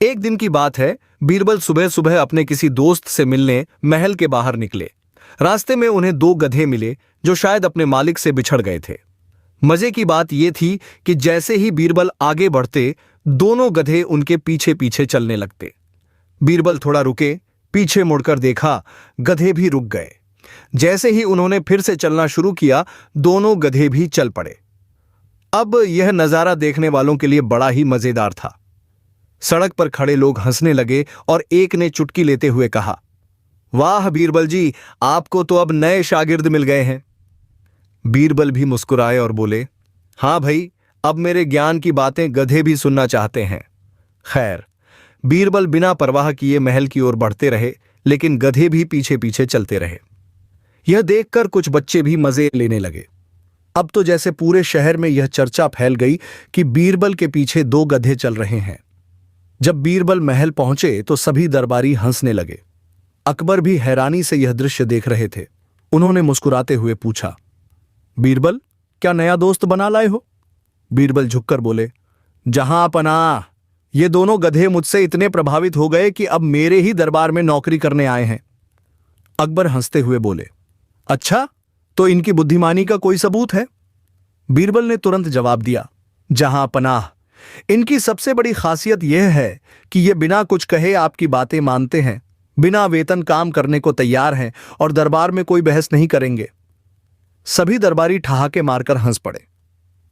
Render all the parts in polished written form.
एक दिन की बात है। बीरबल सुबह सुबह अपने किसी दोस्त से मिलने महल के बाहर निकले। रास्ते में उन्हें दो गधे मिले जो शायद अपने मालिक से बिछड़ गए थे। मजे की बात यह थी कि जैसे ही बीरबल आगे बढ़ते, दोनों गधे उनके पीछे पीछे चलने लगते। बीरबल थोड़ा रुके, पीछे मुड़कर देखा, गधे भी रुक गए। जैसे ही उन्होंने फिर से चलना शुरू किया, दोनों गधे भी चल पड़े। अब यह नजारा देखने वालों के लिए बड़ा ही मजेदार था। सड़क पर खड़े लोग हंसने लगे और एक ने चुटकी लेते हुए कहा, वाह बीरबल जी, आपको तो अब नए शागिर्द मिल गए हैं। बीरबल भी मुस्कुराए और बोले, हां भाई, अब मेरे ज्ञान की बातें गधे भी सुनना चाहते हैं। खैर, बीरबल बिना परवाह किए महल की ओर बढ़ते रहे, लेकिन गधे भी पीछे पीछे चलते रहे। यह देखकर कुछ बच्चे भी मजे लेने लगे। अब तो जैसे पूरे शहर में यह चर्चा फैल गई कि बीरबल के पीछे दो गधे चल रहे हैं। जब बीरबल महल पहुंचे तो सभी दरबारी हंसने लगे। अकबर भी हैरानी से यह दृश्य देख रहे थे। उन्होंने मुस्कुराते हुए पूछा, बीरबल, क्या नया दोस्त बना लाए हो? बीरबल झुककर बोले, जहां पनाह, ये दोनों गधे मुझसे इतने प्रभावित हो गए कि अब मेरे ही दरबार में नौकरी करने आए हैं। अकबर हंसते हुए बोले, अच्छा, तो इनकी बुद्धिमानी का कोई सबूत है? बीरबल ने तुरंत जवाब दिया, जहां पनाह, इनकी सबसे बड़ी खासियत यह है कि ये बिना कुछ कहे आपकी बातें मानते हैं, बिना वेतन काम करने को तैयार हैं और दरबार में कोई बहस नहीं करेंगे। सभी दरबारी ठहाके मारकर हंस पड़े।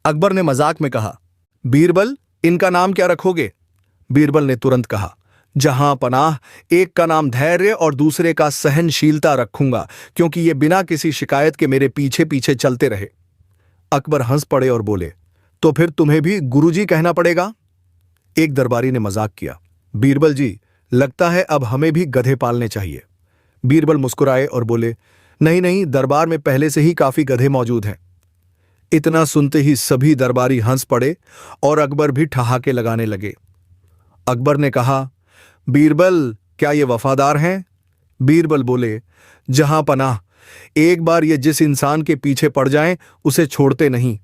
अकबर ने मजाक में कहा, बीरबल, इनका नाम क्या रखोगे? बीरबल ने तुरंत कहा, जहां पनाह, एक का नाम धैर्य और दूसरे का सहनशीलता रखूंगा, क्योंकि ये बिना किसी शिकायत के मेरे पीछे पीछे चलते रहे। अकबर हंस पड़े और बोले, तो फिर तुम्हें भी गुरुजी कहना पड़ेगा। एक दरबारी ने मजाक किया, बीरबल जी, लगता है अब हमें भी गधे पालने चाहिए। बीरबल मुस्कुराए और बोले, नहीं नहीं, दरबार में पहले से ही काफी गधे मौजूद हैं। इतना सुनते ही सभी दरबारी हंस पड़े और अकबर भी ठहाके लगाने लगे। अकबर ने कहा, बीरबल, क्या ये वफादार हैं? बीरबल बोले, जहां पनाह, एक बार ये जिस इंसान के पीछे पड़ जाएं, उसे छोड़ते नहीं।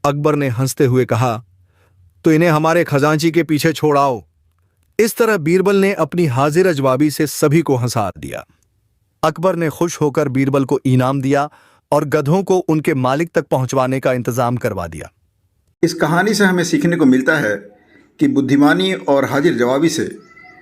अकबर ने हंसते हुए कहा, तो इन्हें हमारे खजांची के पीछे छोड़ाओ। इस तरह बीरबल ने अपनी हाजिर जवाबी से सभी को हंसा दिया। अकबर ने खुश होकर बीरबल को इनाम दिया और गधों को उनके मालिक तक पहुंचवाने का इंतजाम करवा दिया। इस कहानी से हमें सीखने को मिलता है कि बुद्धिमानी और हाजिर जवाबी से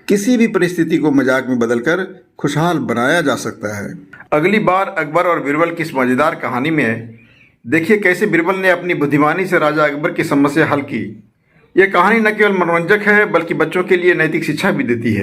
किसी भी परिस्थिति को मजाक में बदलकर खुशहाल बनाया जा सकता है। अगली बार अकबर और बीरबल की इस मजेदार कहानी में देखिए कैसे बीरबल ने अपनी बुद्धिमानी से राजा अकबर की समस्या हल की। यह कहानी न केवल मनोरंजक है, बल्कि बच्चों के लिए नैतिक शिक्षा भी देती है।